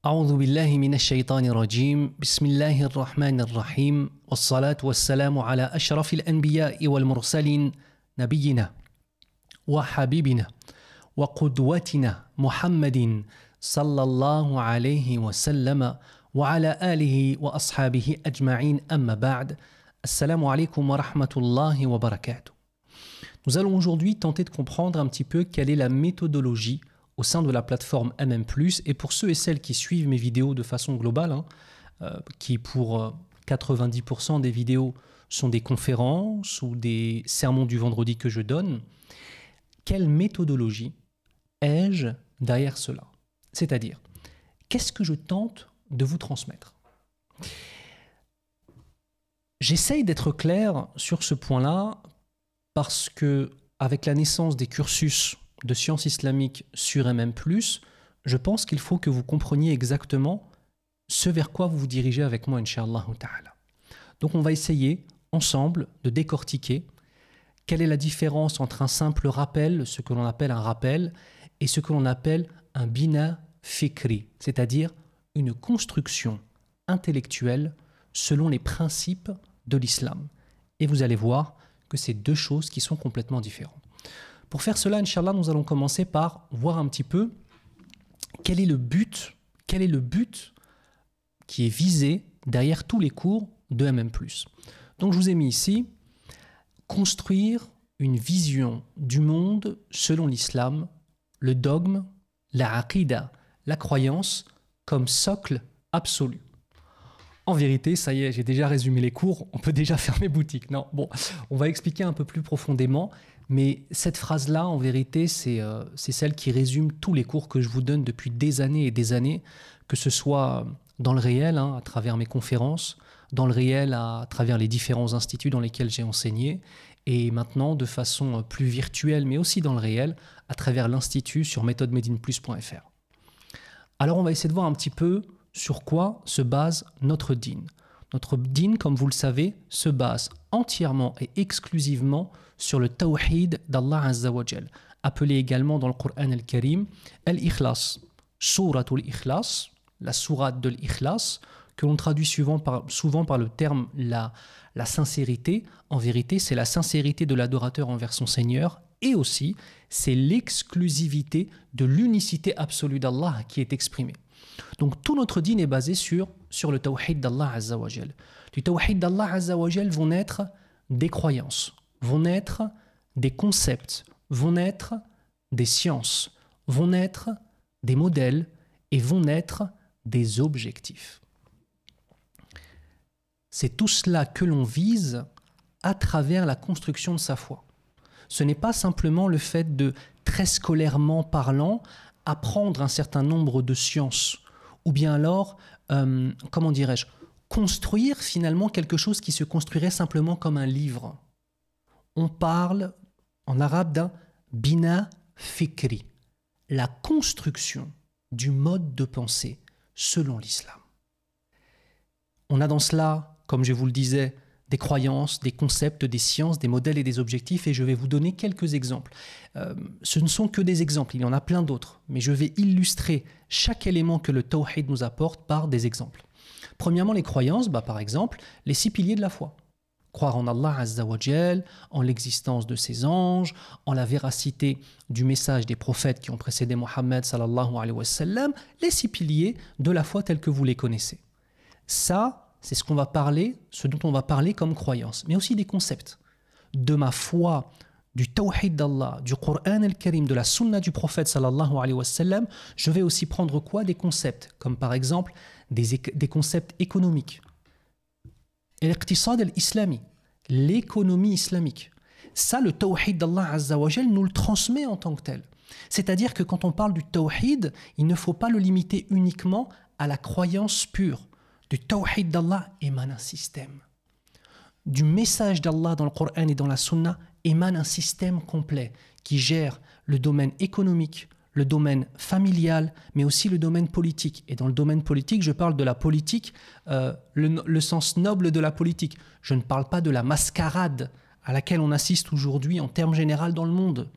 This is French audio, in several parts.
أعوذ بالله من الشيطان الرجيم بسم الله الرحمن الرحيم والصلاة والسلام على أشرف الأنبياء والمرسلين نبينا وحبيبنا وقدوتنا محمد صلى الله عليه وسلم وعلى آله وأصحابه أجمعين أما بعد السلام عليكم ورحمة الله وبركاته. Nous allons aujourd'hui tenter de comprendre un petit peu quelle est la méthodologie au sein de la plateforme MM+, et pour ceux et celles qui suivent mes vidéos de façon globale, qui pour 90% des vidéos sont des conférences ou des sermons du vendredi que je donne, quelle méthodologie ai-je derrière cela? C'est-à-dire, qu'est-ce que je tente de vous transmettre? J'essaye d'être clair sur ce point-là parce que, avec la naissance des cursus de sciences islamiques sur MM+, je pense qu'il faut que vous compreniez exactement ce vers quoi vous vous dirigez avec moi, Inch'Allah ta'ala. Donc on va essayer ensemble de décortiquer quelle est la différence entre un simple rappel, ce que l'on appelle un rappel, et ce que l'on appelle un bina fikri, c'est-à-dire une construction intellectuelle selon les principes de l'islam. Et vous allez voir que c'est deux choses qui sont complètement différentes. Pour faire cela, Inch'Allah, nous allons commencer par voir un petit peu quel est le but qui est visé derrière tous les cours de MM+. Donc je vous ai mis ici, construire une vision du monde selon l'islam, le dogme, la aqida, la croyance comme socle absolu. En vérité, ça y est, j'ai déjà résumé les cours, on peut déjà fermer boutique. Non, bon, on va expliquer un peu plus profondément, mais cette phrase-là, en vérité, c'est celle qui résume tous les cours que je vous donne depuis des années et des années, que ce soit dans le réel, à travers mes conférences, dans le réel, à travers les différents instituts dans lesquels j'ai enseigné, et maintenant de façon plus virtuelle, mais aussi dans le réel, à travers l'institut sur méthodemedeinplus.fr. Alors on va essayer de voir un petit peu sur quoi se base notre dîn. Notre dîn, comme vous le savez, se base entièrement et exclusivement sur le tawhid d'Allah Azza wa Jal, appelé également dans le Coran al-Karim al-Ikhlas, Suratul Ikhlas, la sourate de l'Ikhlas, que l'on traduit souvent par le terme la sincérité. En vérité, c'est la sincérité de l'adorateur envers son Seigneur, et aussi c'est l'exclusivité de l'unicité absolue d'Allah qui est exprimée. Donc tout notre dîn est basé sur le tawhid d'Allah Azza wa Jal. Du tawhid d'Allah Azza wa Jal vont naître des croyances, vont naître des concepts, vont naître des sciences, vont naître des modèles et vont naître des objectifs. C'est tout cela que l'on vise à travers la construction de sa foi. Ce n'est pas simplement le fait de, très scolairement parlant, apprendre un certain nombre de sciences, ou bien alors, construire finalement quelque chose qui se construirait simplement comme un livre. On parle en arabe d'un bina fikri, la construction du mode de pensée selon l'islam. On a dans cela, comme je vous le disais, des croyances, des concepts, des sciences, des modèles et des objectifs, et je vais vous donner quelques exemples. Ce ne sont que des exemples, il y en a plein d'autres, mais je vais illustrer chaque élément que le tawhid nous apporte par des exemples. Premièrement, les croyances, par exemple, les 6 piliers de la foi. Croire en Allah Azza wa Jal, en l'existence de ses anges, en la véracité du message des prophètes qui ont précédé Mohammed sallallahu alayhi wa sallam, les 6 piliers de la foi tels que vous les connaissez. Ça, c'est ce dont on va parler comme croyance, mais aussi des concepts. De ma foi, du tawhid d'Allah, du Coran al-Karim, de la sunna du prophète sallallahu alayhi wa sallam, je vais aussi prendre quoi? Des concepts, comme par exemple des concepts économiques. Al-iqtisad al-islami, l'économie islamique. Ça, le tawhid d'Allah Azza wa Jal nous le transmet en tant que tel. C'est-à-dire que quand on parle du tawhid, il ne faut pas le limiter uniquement à la croyance pure. Du tawhid d'Allah émane un système. Du message d'Allah dans le Coran et dans la Sunna émane un système complet qui gère le domaine économique, le domaine familial, mais aussi le domaine politique. Et dans le domaine politique, je parle de la politique, le sens noble de la politique. Je ne parle pas de la mascarade à laquelle on assiste aujourd'hui en termes généraux dans le monde,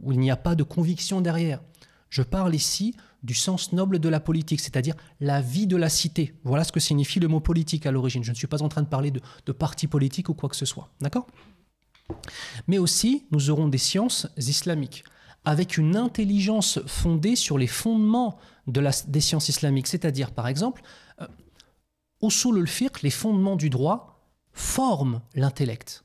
où il n'y a pas de conviction derrière. Je parle ici du sens noble de la politique, c'est-à-dire la vie de la cité. Voilà ce que signifie le mot politique à l'origine. Je ne suis pas en train de parler de parti politique ou quoi que ce soit. D'accord ? Mais aussi, nous aurons des sciences islamiques, avec une intelligence fondée sur les fondements des sciences islamiques. C'est-à-dire, par exemple, usul al-fiqh, les fondements du droit, forment l'intellect,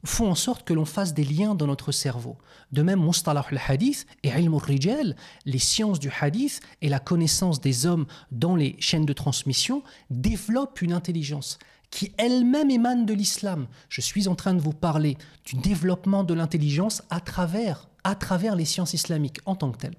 font en sorte que l'on fasse des liens dans notre cerveau. De même, mustalah al-hadith et ilm al-rijal, les sciences du hadith et la connaissance des hommes dans les chaînes de transmission, développent une intelligence qui elle-même émane de l'islam. Je suis en train de vous parler du développement de l'intelligence à travers les sciences islamiques en tant que telles.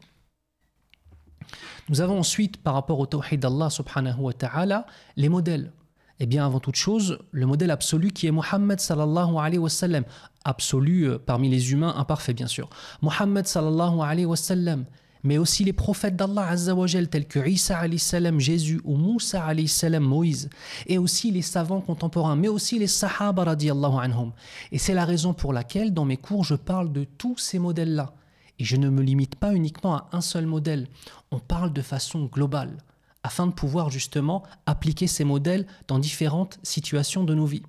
Nous avons ensuite, par rapport au tawhid d'Allah subhanahu wa ta'ala, les modèles. Eh bien, avant toute chose, le modèle absolu qui est Muhammad sallallahu alayhi wa sallam. Absolu parmi les humains, imparfait bien sûr. Muhammad sallallahu alayhi wa sallam. Mais aussi les prophètes d'Allah azza wa jal, tels que Isa alayhi salam, Jésus, ou Moussa alayhi salam, Moïse. Et aussi les savants contemporains, mais aussi les sahaba radiyallahu anhum. Et c'est la raison pour laquelle, dans mes cours, je parle de tous ces modèles-là. Et je ne me limite pas uniquement à un seul modèle. On parle de façon globale, afin de pouvoir justement appliquer ces modèles dans différentes situations de nos vies.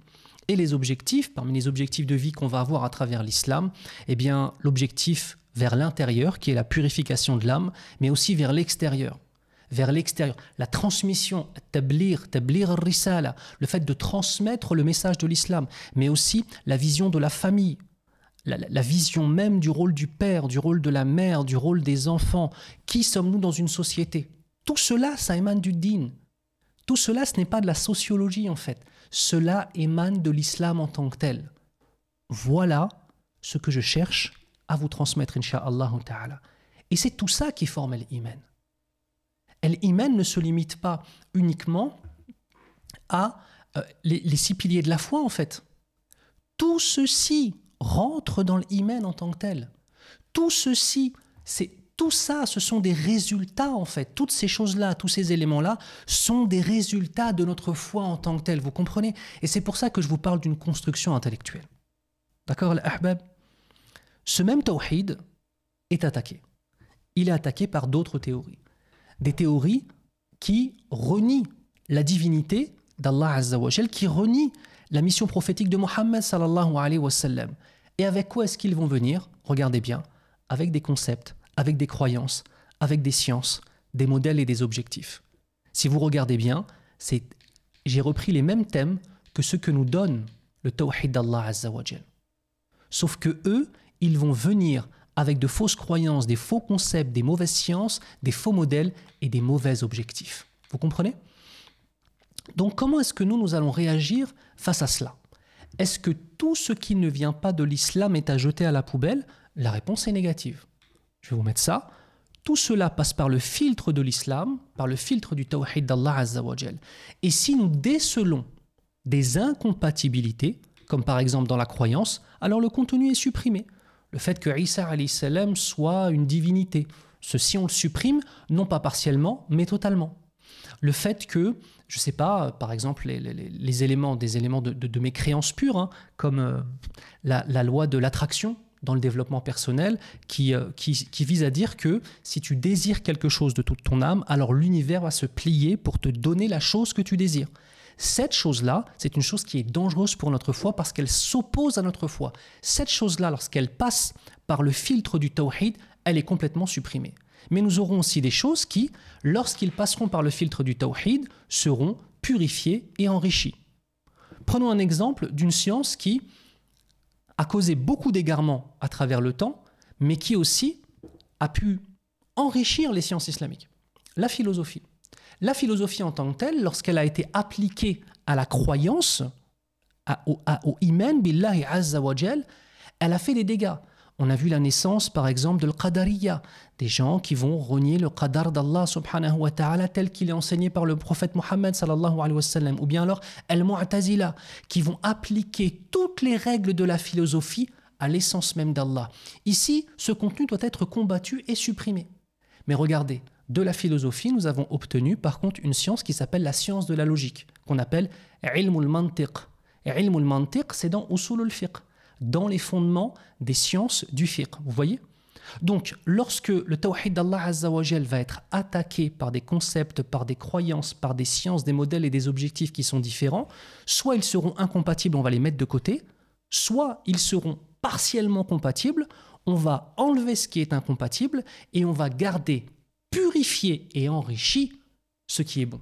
Et les objectifs, parmi les objectifs de vie qu'on va avoir à travers l'islam, eh bien l'objectif vers l'intérieur, qui est la purification de l'âme, mais aussi vers l'extérieur. Vers l'extérieur, la transmission, tablir al-risala, le fait de transmettre le message de l'islam, mais aussi la vision de la famille, la vision même du rôle du père, du rôle de la mère, du rôle des enfants. Qui sommes-nous dans une société ? Tout cela, ça émane du din. Tout cela, ce n'est pas de la sociologie en fait. Cela émane de l'islam en tant que tel. Voilà ce que je cherche à vous transmettre, incha'Allah ta'ala. Et c'est tout ça qui forme l'iman. L'iman ne se limite pas uniquement à les 6 piliers de la foi en fait. Tout ceci rentre dans l'iman en tant que tel. Tout ça, ce sont des résultats en fait. Toutes ces choses-là, tous ces éléments-là sont des résultats de notre foi en tant que tel. Vous comprenez ? Et c'est pour ça que je vous parle d'une construction intellectuelle. D'accord, al-ahbab ? Ce même tawhid est attaqué. Il est attaqué par d'autres théories. Des théories qui renient la divinité d'Allah Azza wa Jal, qui renient la mission prophétique de Muhammad sallallahu alayhi wa sallam. Et avec quoi est-ce qu'ils vont venir ? Regardez bien, avec des concepts, avec des croyances, avec des sciences, des modèles et des objectifs. Si vous regardez bien, j'ai repris les mêmes thèmes que ceux que nous donne le tawhid d'Allah Azza wa Jal. Sauf que eux, ils vont venir avec de fausses croyances, des faux concepts, des mauvaises sciences, des faux modèles et des mauvais objectifs. Vous comprenez ? Donc comment est-ce que nous allons réagir face à cela ? Est-ce que tout ce qui ne vient pas de l'islam est à jeter à la poubelle ? La réponse est négative. Je vais vous mettre ça. Tout cela passe par le filtre de l'islam, par le filtre du tawhid d'Allah Azza wa Jal. Et si nous décelons des incompatibilités, comme par exemple dans la croyance, alors le contenu est supprimé. Le fait que Isa alayhi salam soit une divinité, ceci on le supprime, non pas partiellement, mais totalement. Le fait que, je ne sais pas, par exemple, des éléments de mes créances pures, comme la loi de l'attraction dans le développement personnel, qui vise à dire que si tu désires quelque chose de toute ton âme, alors l'univers va se plier pour te donner la chose que tu désires. Cette chose-là, c'est une chose qui est dangereuse pour notre foi parce qu'elle s'oppose à notre foi. Cette chose-là, lorsqu'elle passe par le filtre du tawhid, elle est complètement supprimée. Mais nous aurons aussi des choses qui, lorsqu'ils passeront par le filtre du tawhid, seront purifiées et enrichies. Prenons un exemple d'une science qui a causé beaucoup d'égarements à travers le temps, mais qui aussi a pu enrichir les sciences islamiques. La philosophie. La philosophie en tant que telle, lorsqu'elle a été appliquée à la croyance, au iman billahi azza wa jal, elle a fait des dégâts. On a vu la naissance, par exemple, de l'Qadariya, des gens qui vont renier le qadar d'Allah subhanahu wa ta'ala tel qu'il est enseigné par le prophète Mohammed sallallahu alayhi wa sallam, ou bien alors al-Mu'tazila, qui vont appliquer toutes les règles de la philosophie à l'essence même d'Allah. Ici, ce contenu doit être combattu et supprimé. Mais regardez, de la philosophie, nous avons obtenu par contre une science qui s'appelle la science de la logique, qu'on appelle ilm al-mantiq. Et ilm al-mantiq, c'est dans usul al-fiqh, dans les fondements des sciences du fiqh. Vous voyez ? Donc, lorsque le tawhid d'Allah Azza wa Jal va être attaqué par des concepts, par des croyances, par des sciences, des modèles et des objectifs qui sont différents, soit ils seront incompatibles, on va les mettre de côté, soit ils seront partiellement compatibles, on va enlever ce qui est incompatible et on va garder, purifier et enrichir ce qui est bon.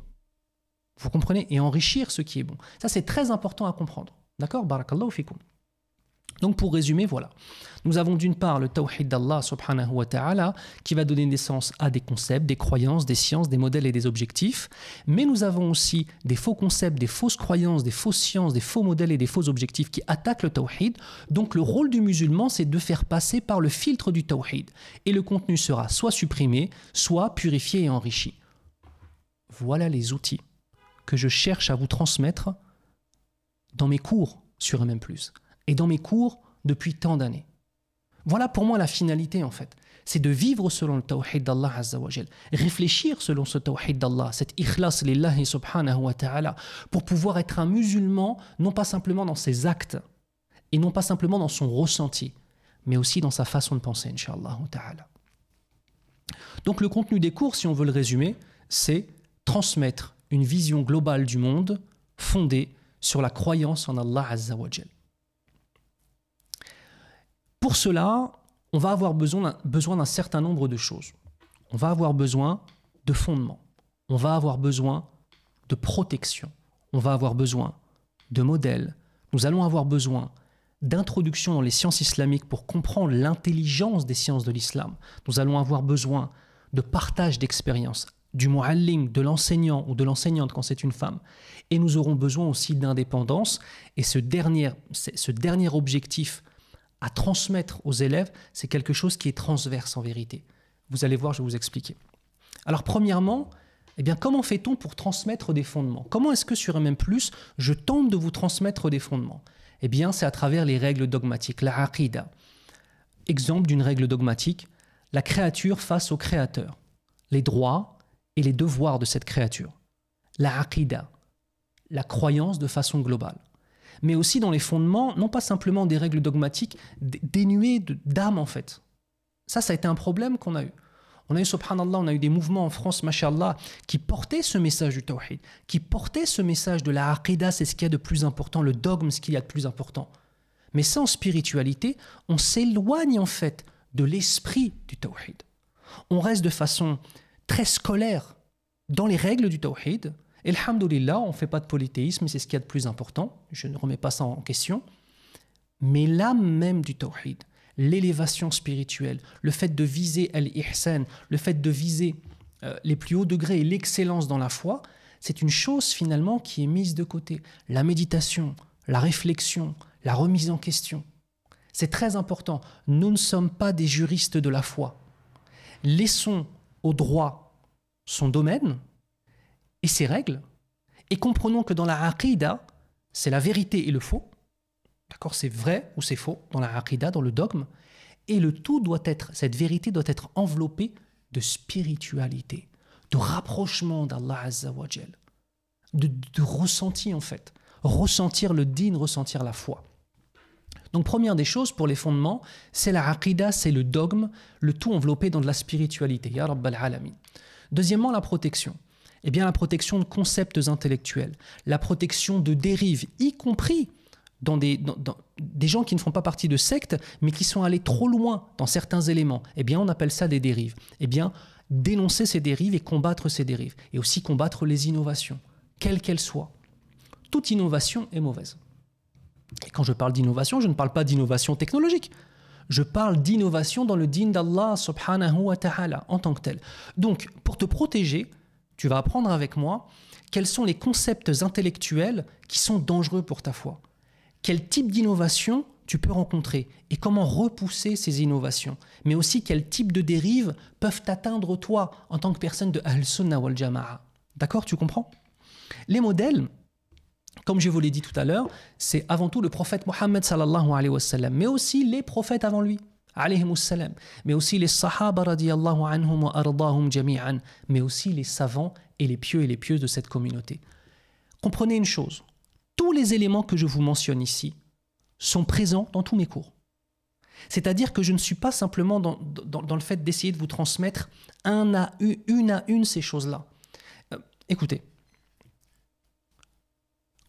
Vous comprenez? Et enrichir ce qui est bon. Ça, c'est très important à comprendre. D'accord? Barakallahu fikum. Donc pour résumer, voilà. Nous avons d'une part le tawhid d'Allah subhanahu wa ta'ala qui va donner naissance à des concepts, des croyances, des sciences, des modèles et des objectifs. Mais nous avons aussi des faux concepts, des fausses croyances, des fausses sciences, des faux modèles et des faux objectifs qui attaquent le tawhid. Donc le rôle du musulman, c'est de faire passer par le filtre du tawhid. Et le contenu sera soit supprimé, soit purifié et enrichi. Voilà les outils que je cherche à vous transmettre dans mes cours sur MM+, et dans mes cours depuis tant d'années. Voilà pour moi la finalité en fait. C'est de vivre selon le tawhid d'Allah Azza wa Jal, réfléchir selon ce tawhid d'Allah, cet ikhlas lillahi subhanahu wa ta'ala, pour pouvoir être un musulman, non pas simplement dans ses actes, et non pas simplement dans son ressenti, mais aussi dans sa façon de penser, incha'Allah ta'ala. Donc le contenu des cours, si on veut le résumer, c'est transmettre une vision globale du monde fondée sur la croyance en Allah Azza wa Jal. Pour cela, on va avoir besoin d'un certain nombre de choses. On va avoir besoin de fondements. On va avoir besoin de protection. On va avoir besoin de modèles. Nous allons avoir besoin d'introduction dans les sciences islamiques pour comprendre l'intelligence des sciences de l'islam. Nous allons avoir besoin de partage d'expériences, du muallim, de l'enseignant ou de l'enseignante quand c'est une femme. Et nous aurons besoin aussi d'indépendance. Et ce dernier objectif à transmettre aux élèves, c'est quelque chose qui est transverse en vérité. Vous allez voir, je vais vous expliquer. Alors premièrement, comment fait-on pour transmettre des fondements? Comment est-ce que sur MM+, je tente de vous transmettre des fondements? C'est à travers les règles dogmatiques, la aqida. Exemple d'une règle dogmatique, la créature face au créateur, les droits et les devoirs de cette créature. La aqida, la croyance de façon globale. Mais aussi dans les fondements, non pas simplement des règles dogmatiques dénuées d'âme en fait. Ça a été un problème qu'on a eu. On a eu, subhanallah, on a eu des mouvements en France, mashallah, qui portaient ce message du tawhid, qui portaient ce message de la aqida, c'est ce qu'il y a de plus important, le dogme, ce qu'il y a de plus important. Mais sans spiritualité, on s'éloigne en fait de l'esprit du tawhid. On reste de façon très scolaire dans les règles du tawhid. Et alhamdoulilah, on ne fait pas de polythéisme, c'est ce qu'il y a de plus important. Je ne remets pas ça en question. Mais l'âme même du tawhid, l'élévation spirituelle, le fait de viser al-ihsan, le fait de viser les plus hauts degrés et l'excellence dans la foi, c'est une chose finalement qui est mise de côté. La méditation, la réflexion, la remise en question. C'est très important. Nous ne sommes pas des juristes de la foi. Laissons au droit son domaine et ses règles, et comprenons que dans la aqida, c'est la vérité et le faux. D'accord, c'est vrai ou c'est faux dans la aqida, dans le dogme, et le tout doit être, cette vérité doit être enveloppée de spiritualité, de rapprochement d'Allah Azza wa Jal, de ressenti en fait, ressentir le din, ressentir la foi. Donc première des choses pour les fondements, c'est la aqida, c'est le dogme, le tout enveloppé dans de la spiritualité. Ya Rabbal Alamin. Deuxièmement, la protection. La protection de concepts intellectuels, la protection de dérives, y compris dans des gens qui ne font pas partie de sectes, mais qui sont allés trop loin dans certains éléments. On appelle ça des dérives. Dénoncer ces dérives et combattre ces dérives. Et aussi combattre les innovations, quelles qu'elles soient. Toute innovation est mauvaise. Et quand je parle d'innovation, je ne parle pas d'innovation technologique. Je parle d'innovation dans le din d'Allah subhanahu wa ta'ala en tant que tel. Donc, pour te protéger, tu vas apprendre avec moi quels sont les concepts intellectuels qui sont dangereux pour ta foi. Quel type d'innovation tu peux rencontrer et comment repousser ces innovations. Mais aussi quel type de dérives peuvent t'atteindre toi en tant que personne de Ahl-Sunnah wal Jama'a. D'accord, tu comprends? Les modèles, comme je vous l'ai dit tout à l'heure, c'est avant tout le prophète Mohammed sallallahu alayhi wa sallam, mais aussi les prophètes avant lui. Alayhimussalam, mais aussi les sahaba radiyallahu anhum wa ardahum jami'an, mais aussi les savants et les pieux et les pieuses de cette communauté. Comprenez une chose, tous les éléments que je vous mentionne ici sont présents dans tous mes cours. C'est-à-dire que je ne suis pas simplement dans le fait d'essayer de vous transmettre une à une ces choses-là. Écoutez,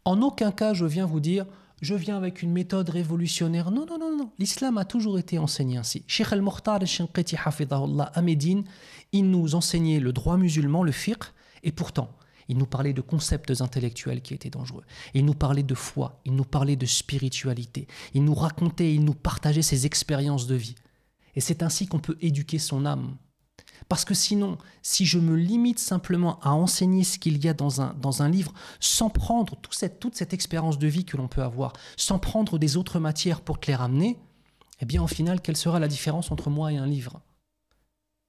en aucun cas je viens vous dire je viens avec une méthode révolutionnaire. Non, non, non, non. L'islam a toujours été enseigné ainsi. Cheikh al-Mukhtar al-Shinqiti hafidhahullah à Médine, il nous enseignait le droit musulman, le fiqh, et pourtant, il nous parlait de concepts intellectuels qui étaient dangereux. Il nous parlait de foi, il nous parlait de spiritualité. Il nous racontait, il nous partageait ses expériences de vie. Et c'est ainsi qu'on peut éduquer son âme. Parce que sinon, si je me limite simplement à enseigner ce qu'il y a dans un livre, sans prendre toute cette expérience de vie que l'on peut avoir, sans prendre des autres matières pour te les ramener, eh bien, au final, quelle sera la différence entre moi et un livre ?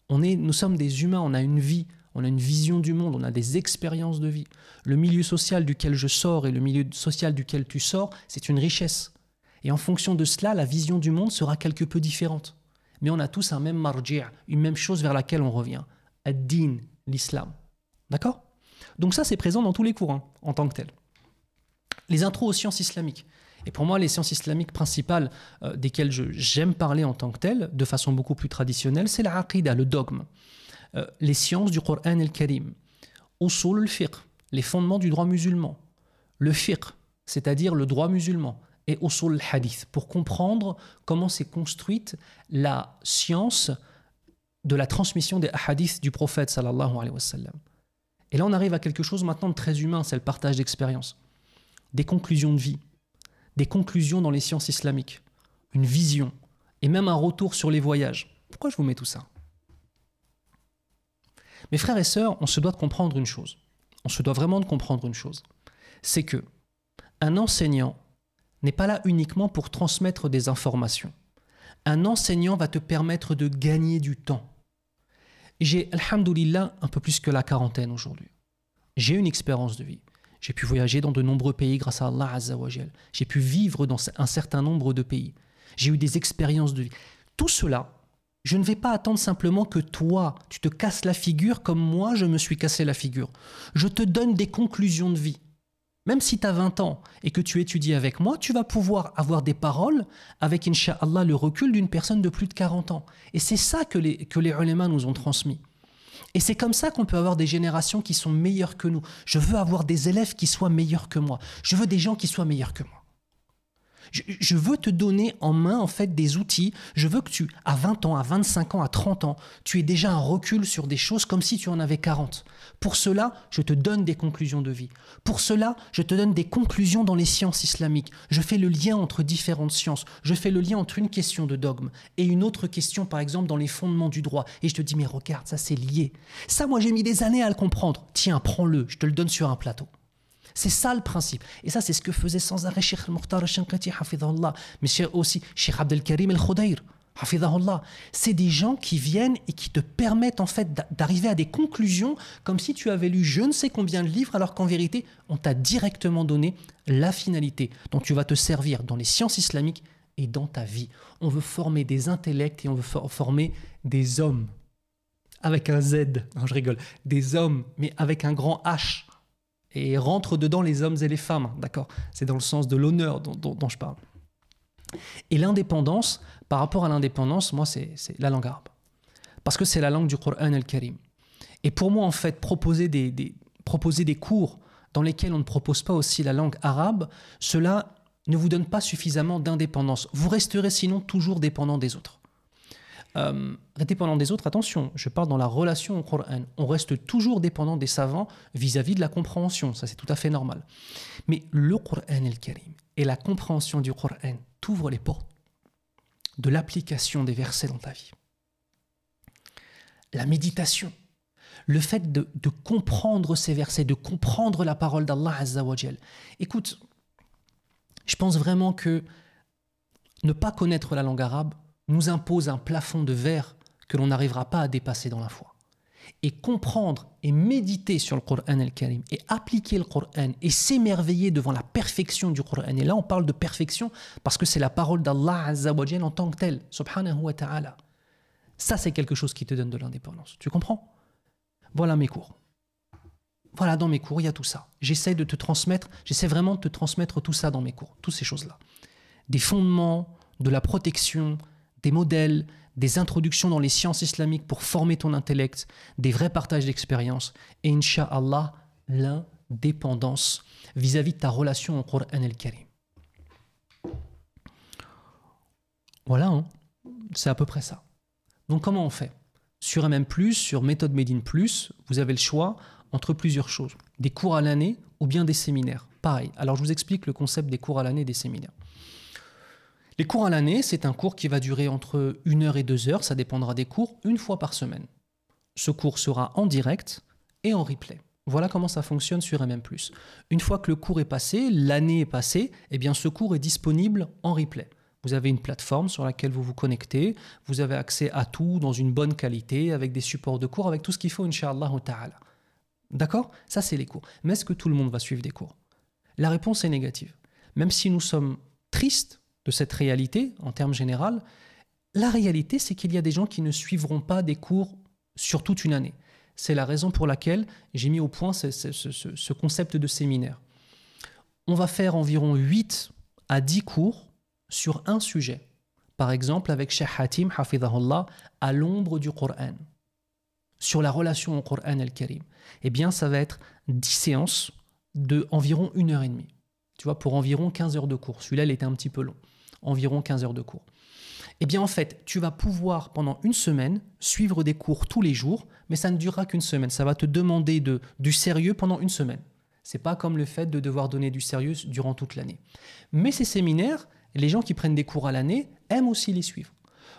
Nous sommes des humains, on a une vie, on a une vision du monde, on a des expériences de vie. Le milieu social duquel je sors et le milieu social duquel tu sors, c'est une richesse. Et en fonction de cela, la vision du monde sera quelque peu différente. Mais on a tous un même marji', une même chose vers laquelle on revient. Ad-din, l'islam. D'accord ? Donc ça, c'est présent dans tous les cours, en tant que tel. Les intros aux sciences islamiques. Et pour moi, les sciences islamiques principales desquelles j'aime parler en tant que tel, de façon beaucoup plus traditionnelle, c'est l'aqida, le dogme. Les sciences du Coran al-Karim. Usul al-fiqh, les fondements du droit musulman. Le fiqh, c'est-à-dire le droit musulman. Et usul al-hadith, pour comprendre comment s'est construite la science de la transmission des hadiths du prophète sallallahu alayhi wa sallam. Et là, on arrive à quelque chose maintenant de très humain, c'est le partage d'expériences. Des conclusions de vie, des conclusions dans les sciences islamiques, une vision, et même un retour sur les voyages. Pourquoi je vous mets tout ça ? Mes frères et sœurs, on se doit de comprendre une chose. On se doit vraiment de comprendre une chose. C'est que un enseignant n'est pas là uniquement pour transmettre des informations. Un enseignant va te permettre de gagner du temps. J'ai, alhamdoulilah, un peu plus que la quarantaine aujourd'hui. J'ai une expérience de vie. J'ai pu voyager dans de nombreux pays grâce à Allah Azza wa Jal. J'ai pu vivre dans un certain nombre de pays. J'ai eu des expériences de vie. Tout cela, je ne vais pas attendre simplement que toi, tu te casses la figure comme moi, je me suis cassé la figure. Je te donne des conclusions de vie. Même si tu as 20 ans et que tu étudies avec moi, tu vas pouvoir avoir des paroles avec, incha'Allah, le recul d'une personne de plus de 40 ans. Et c'est ça que les ulémas nous ont transmis. Et c'est comme ça qu'on peut avoir des générations qui sont meilleures que nous. Je veux avoir des élèves qui soient meilleurs que moi. Je veux des gens qui soient meilleurs que moi. Je veux te donner en main, en fait, des outils. Je veux que tu, à 20 ans, à 25 ans, à 30 ans, tu aies déjà un recul sur des choses comme si tu en avais 40. Pour cela, je te donne des conclusions de vie. Pour cela, je te donne des conclusions dans les sciences islamiques. Je fais le lien entre différentes sciences. Je fais le lien entre une question de dogme et une autre question, par exemple, dans les fondements du droit. Et je te dis, mais regarde, ça c'est lié. Ça, moi, j'ai mis des années à le comprendre. Tiens, prends-le, je te le donne sur un plateau. C'est ça le principe. Et ça, c'est ce que faisait sans arrêt Cheikh al-Mukhtar al-Shinqiti, hafidhahullah, mais aussi Cheikh Abdelkarim al-Khudayr, hafidhahullah. C'est des gens qui viennent et qui te permettent en fait d'arriver à des conclusions comme si tu avais lu je ne sais combien de livres, alors qu'en vérité, on t'a directement donné la finalité dont tu vas te servir dans les sciences islamiques et dans ta vie. On veut former des intellects et on veut former des hommes. Avec un Z, non je rigole, des hommes, mais avec un grand H. Et rentre dedans les hommes et les femmes, d'accord ? C'est dans le sens de l'honneur dont je parle. Et l'indépendance, par rapport à l'indépendance, moi, c'est la langue arabe. Parce que c'est la langue du Coran al-Karim. Et pour moi, en fait, proposer des cours dans lesquels on ne propose pas aussi la langue arabe, cela ne vous donne pas suffisamment d'indépendance. Vous resterez sinon toujours dépendant des autres. Dépendant des autres, attention, je parle dans la relation au Coran. On reste toujours dépendant des savants vis-à-vis de la compréhension, ça c'est tout à fait normal. Mais le Coran al-Karim et la compréhension du Coran t'ouvrent les portes de l'application des versets dans ta vie. La méditation, le fait de comprendre ces versets, de comprendre la parole d'Allah Azza wa Jal. Écoute, je pense vraiment que ne pas connaître la langue arabe nous impose un plafond de verre que l'on n'arrivera pas à dépasser dans la foi. Et comprendre et méditer sur le Coran al-Karim et appliquer le Coran et s'émerveiller devant la perfection du Coran. Et là, on parle de perfection parce que c'est la parole d'Allah Azza wa Jal en tant que telle, subhanahu wa ta'ala. Ça, c'est quelque chose qui te donne de l'indépendance. Tu comprends ? Voilà mes cours. Voilà, dans mes cours, il y a tout ça. J'essaie vraiment de te transmettre tout ça dans mes cours, toutes ces choses-là. Des fondements, de la protection, des modèles, des introductions dans les sciences islamiques pour former ton intellect, des vrais partages d'expériences et Inch'Allah, l'indépendance vis-à-vis de ta relation au Coran al-Karim. Voilà, hein. C'est à peu près ça. Donc comment on fait? Sur MM+, sur Méthode Made in Plus, vous avez le choix entre plusieurs choses. Des cours à l'année ou bien des séminaires. Pareil. Alors je vous explique le concept des cours à l'année et des séminaires. Les cours à l'année, c'est un cours qui va durer entre 1 heure et 2 heures, ça dépendra des cours, une fois par semaine. Ce cours sera en direct et en replay. Voilà comment ça fonctionne sur MM+. Une fois que le cours est passé, l'année est passée, eh bien ce cours est disponible en replay. Vous avez une plateforme sur laquelle vous vous connectez, vous avez accès à tout dans une bonne qualité, avec des supports de cours, avec tout ce qu'il faut, Inch'Allah ta'ala. D'accord? Ça, c'est les cours. Mais est-ce que tout le monde va suivre des cours? La réponse est négative. Même si nous sommes tristes de cette réalité, en termes généraux, la réalité, c'est qu'il y a des gens qui ne suivront pas des cours sur toute une année. C'est la raison pour laquelle j'ai mis au point ce concept de séminaire. On va faire environ 8 à 10 cours sur un sujet. Par exemple, avec Cheikh Hatim, hafidhahullah, à l'ombre du Coran, sur la relation au Coran al-Karim. Eh bien, ça va être 10 séances de environ 1 heure et demie. Tu vois, pour environ 15 heures de cours. Celui-là, il était un petit peu long. Environ 15 heures de cours. Eh bien, en fait, tu vas pouvoir, pendant une semaine, suivre des cours tous les jours, mais ça ne durera qu'une semaine. Ça va te demander du sérieux pendant une semaine. Ce n'est pas comme le fait de devoir donner du sérieux durant toute l'année. Mais ces séminaires, les gens qui prennent des cours à l'année aiment aussi les suivre.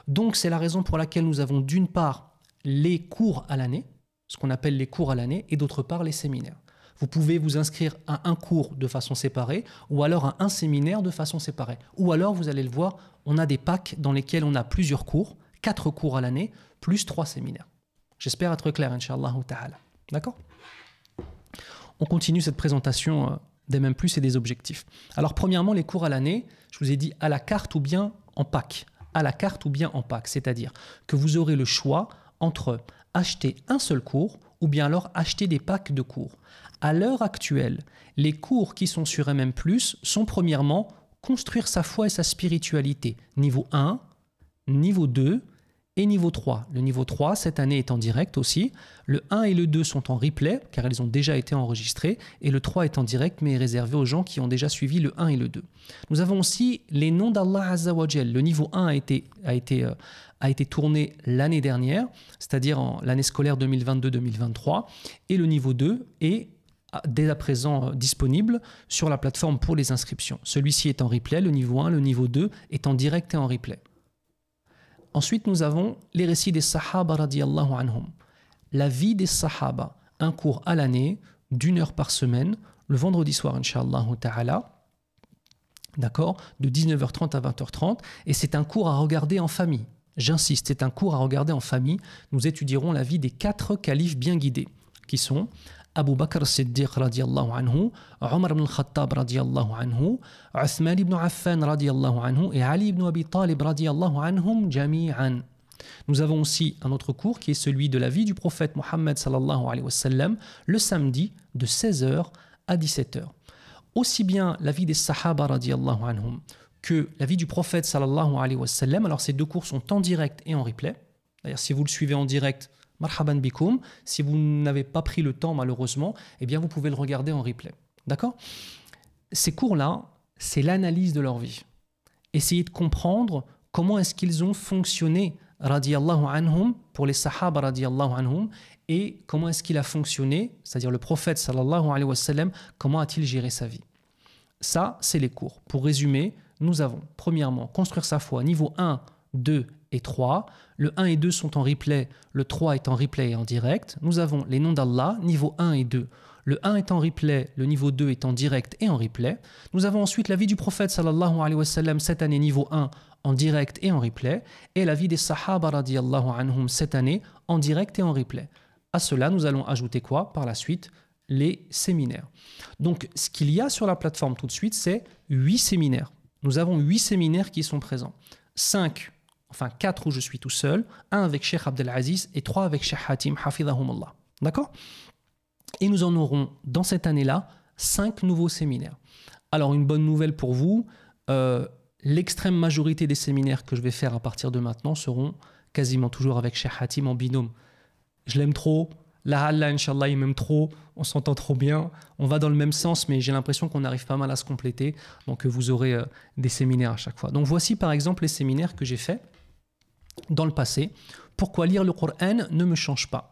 Donc, c'est la raison pour laquelle nous avons d'une part les cours à l'année, ce qu'on appelle les cours à l'année, et d'autre part les séminaires. Vous pouvez vous inscrire à un cours de façon séparée ou alors à un séminaire de façon séparée. Ou alors, vous allez le voir, on a des packs dans lesquels on a plusieurs cours, 4 cours à l'année, plus 3 séminaires. J'espère être clair, Inch'Allah ta'ala. D'accord? On continue cette présentation des MM+, et des objectifs. Alors, premièrement, les cours à l'année, je vous ai dit à la carte ou bien en pack. À la carte ou bien en pack, c'est-à-dire que vous aurez le choix entre acheter un seul cours ou bien alors acheter des packs de cours. À l'heure actuelle, les cours qui sont sur MM+, sont premièrement construire sa foi et sa spiritualité. Niveau 1, niveau 2 et niveau 3. Le niveau 3, cette année, est en direct aussi. Le 1 et le 2 sont en replay, car ils ont déjà été enregistrés. Et le 3 est en direct, mais est réservé aux gens qui ont déjà suivi le 1 et le 2. Nous avons aussi les noms d'Allah Azza wa Jal. Le niveau 1 a été tourné l'année dernière, c'est-à-dire l'année scolaire 2022-2023. Et le niveau 2 est dès à présent disponible sur la plateforme pour les inscriptions. Celui-ci est en replay, le niveau 1, le niveau 2 est en direct et en replay. Ensuite, nous avons les récits des Sahaba radiyallahu anhum. La vie des Sahaba, un cours à l'année, d'1 heure par semaine, le vendredi soir, Inch'Allah ta'ala, d'accord, de 19h30 à 20h30, et c'est un cours à regarder en famille. J'insiste, c'est un cours à regarder en famille. Nous étudierons la vie des 4 califes bien guidés, qui sont Abu Bakr as-Siddiq radiyallahu anhu, Omar ibn al-Khattab radiyallahu anhu, Uthman ibn Affan radiyallahu anhu et Ali ibn Abi Talib radiyallahu anhum jami'an. Nous avons aussi un autre cours qui est celui de la vie du prophète Mohammed sallallahu alayhi wa sallam, le samedi de 16h à 17h. Aussi bien la vie des Sahaba radiyallahu anhum que la vie du prophète sallallahu alayhi wa sallam. Alors ces 2 cours sont en direct et en replay. D'ailleurs, si vous le suivez en direct, marhaban bikoum. Si vous n'avez pas pris le temps, malheureusement, eh bien vous pouvez le regarder en replay. D'accord? Ces cours-là, c'est l'analyse de leur vie. Essayez de comprendre comment est-ce qu'ils ont fonctionné, radiyallahu anhum, pour les sahaba, radiyallahu anhum, et comment est-ce qu'il a fonctionné, c'est-à-dire le prophète, sallallahu alayhi wa sallam, comment a-t-il géré sa vie. Ça, c'est les cours. Pour résumer, nous avons, premièrement, construire sa foi, niveau 1, 2 et 3. Le 1 et 2 sont en replay, le 3 est en replay et en direct. Nous avons les noms d'Allah, niveau 1 et 2. Le 1 est en replay, le niveau 2 est en direct et en replay. Nous avons ensuite la vie du prophète sallallahu alayhi wa sallam cette année, niveau 1, en direct et en replay. Et la vie des sahaba radiyallahu anhum cette année, en direct et en replay. À cela, nous allons ajouter quoi par la suite? Les séminaires. Donc, ce qu'il y a sur la plateforme tout de suite, c'est 8 séminaires. Nous avons 8 séminaires qui sont présents. 4 où je suis tout seul, 1 avec Cheikh Abdelaziz et 3 avec Cheikh Hatim, hafidhahumullah. D'accord? Et nous en aurons dans cette année-là 5 nouveaux séminaires. Alors une bonne nouvelle pour vous, l'extrême majorité des séminaires que je vais faire à partir de maintenant seront quasiment toujours avec Cheikh Hatim en binôme. Je l'aime trop, la Allah, Inch'Allah, il m'aime trop, on s'entend trop bien, on va dans le même sens, mais j'ai l'impression qu'on arrive pas mal à se compléter, donc vous aurez des séminaires à chaque fois. Donc voici par exemple les séminaires que j'ai faits dans le passé. Pourquoi lire le Coran ne me change pas?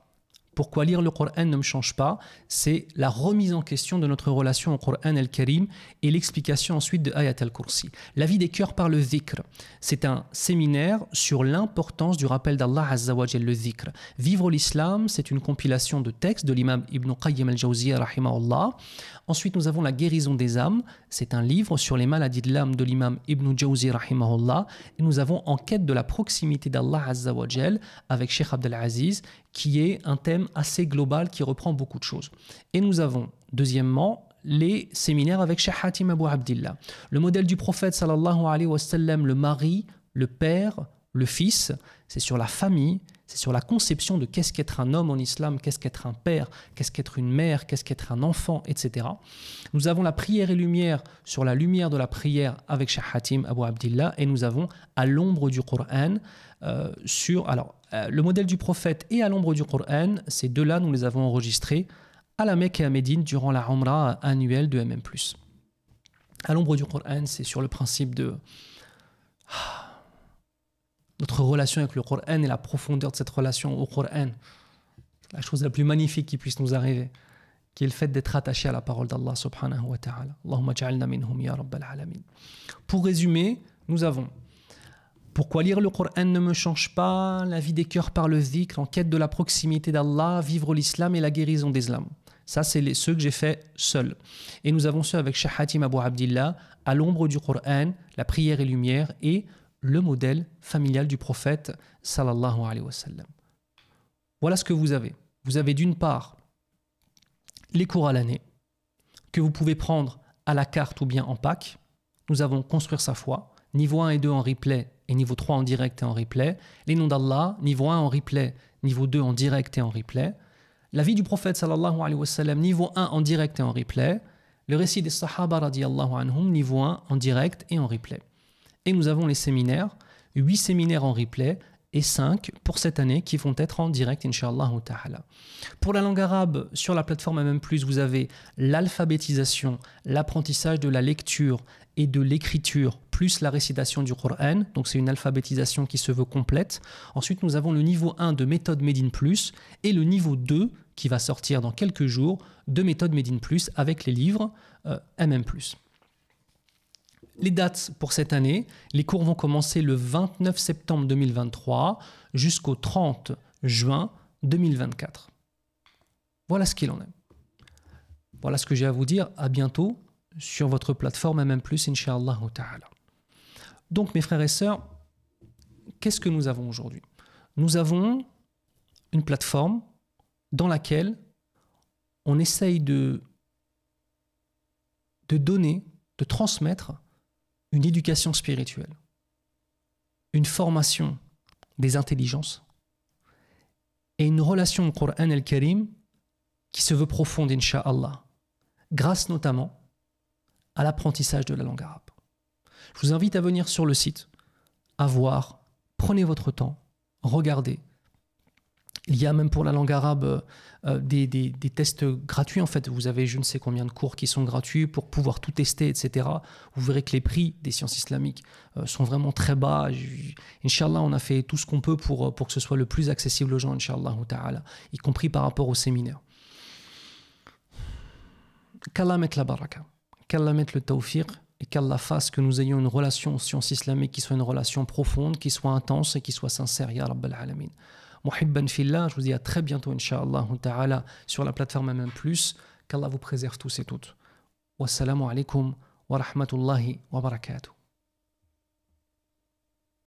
Pourquoi lire le Coran ne me change pas? C'est la remise en question de notre relation au Coran al-Karim et l'explication ensuite de Ayat al-Kursi. La vie des cœurs par le dhikr. C'est un séminaire sur l'importance du rappel d'Allah Azza wa Jal, le dhikr. Vivre l'islam, c'est une compilation de textes de l'imam Ibn Qayyim al-Jawziyya rahimahullah. Ensuite, nous avons la guérison des âmes. C'est un livre sur les maladies de l'âme de l'imam Ibn Jawzi rahimahullah. Et nous avons En quête de la proximité d'Allah Azza wa Jal avec Cheikh Abdel Aziz, qui est un thème assez global qui reprend beaucoup de choses. Et nous avons, deuxièmement, les séminaires avec Cheikh Hatim Abou Abdillah. Le modèle du prophète sallallahu alayhi wa sallam, le mari, le père, le fils, c'est sur la famille, c'est sur la conception de qu'est-ce qu'être un homme en islam, qu'est-ce qu'être un père, qu'est-ce qu'être une mère, qu'est-ce qu'être un enfant, etc. Nous avons la prière et lumière sur la lumière de la prière avec Cheikh Hatim Abou Abdillah, et nous avons À l'ombre du Coran le modèle du prophète et À l'ombre du Coran, ces deux-là, nous les avons enregistrés à la Mecque et à Médine durant la Umrah annuelle de MM+. À l'ombre du Coran, c'est sur le principe de notre relation avec le Coran et la profondeur de cette relation au Coran. La chose la plus magnifique qui puisse nous arriver, qui est le fait d'être attaché à la parole d'Allah subhanahu wa ta'ala. Allahumma ja'alna minhum ya rabbal alamin. Pour résumer, nous avons Pourquoi lire le Coran ne me change pas, la vie des cœurs par le dhikr, En quête de la proximité d'Allah, Vivre l'islam et la guérison des âmes. Ça, c'est ceux que j'ai fait seul. Et nous avons ceux avec Cheikh Hatim Abou Abdillah, À l'ombre du Coran, la prière et lumière, et le modèle familial du prophète sallallahu alayhi wa sallam. Voilà ce que vous avez. Vous avez d'une part les cours à l'année, que vous pouvez prendre à la carte ou bien en pack. Nous avons Construire sa foi, niveau 1 et 2 en replay et niveau 3 en direct et en replay. Les noms d'Allah, niveau 1 en replay, niveau 2 en direct et en replay. La vie du prophète sallallahu alayhi wa sallam, niveau 1 en direct et en replay. Le récit des Sahaba radiyallahu anhum, niveau 1 en direct et en replay. Et nous avons les séminaires, 8 séminaires en replay et 5 pour cette année qui vont être en direct, Inch'Allah ta'ala. Pour la langue arabe, sur la plateforme MM+, vous avez l'alphabétisation, l'apprentissage de la lecture et de l'écriture, plus la récitation du Coran. Donc c'est une alphabétisation qui se veut complète. Ensuite, nous avons le niveau 1 de méthode Made in Plus et le niveau 2 qui va sortir dans quelques jours de méthode Made in Plus avec les livres MM+. Les dates pour cette année, les cours vont commencer le 29 septembre 2023 jusqu'au 30 juin 2024. Voilà ce qu'il en est. Voilà ce que j'ai à vous dire. À bientôt sur votre plateforme MM+, Inch'Allah ta'ala. Donc mes frères et sœurs, qu'est-ce que nous avons aujourd'hui? Nous avons une plateforme dans laquelle on essaye de donner, de transmettre une éducation spirituelle, une formation des intelligences et une relation au Coran al-Karim qui se veut profonde, Inch'Allah, grâce notamment à l'apprentissage de la langue arabe. Je vous invite à venir sur le site, à voir, prenez votre temps, regardez. Il y a même pour la langue arabe des tests gratuits. En fait, vous avez je ne sais combien de cours qui sont gratuits pour pouvoir tout tester, etc. Vous verrez que les prix des sciences islamiques sont vraiment très bas. Inch'Allah, on a fait tout ce qu'on peut pour que ce soit le plus accessible aux gens, Inch'Allah ta'ala, y compris par rapport au séminaire. Qu'Allah mette la baraka, qu'Allah mette le tawfiq, et qu'Allah fasse que nous ayons une relation aux sciences islamiques qui soit une relation profonde, qui soit intense et qui soit sincère, ya Rabbal Alamin. Muhibban fillah, je vous dis à très bientôt, Inch'Allah ta'ala, sur la plateforme MM+. Qu'Allah vous préserve tous et toutes. Wassalamu alaikum wa rahmatullahi wa barakatuh.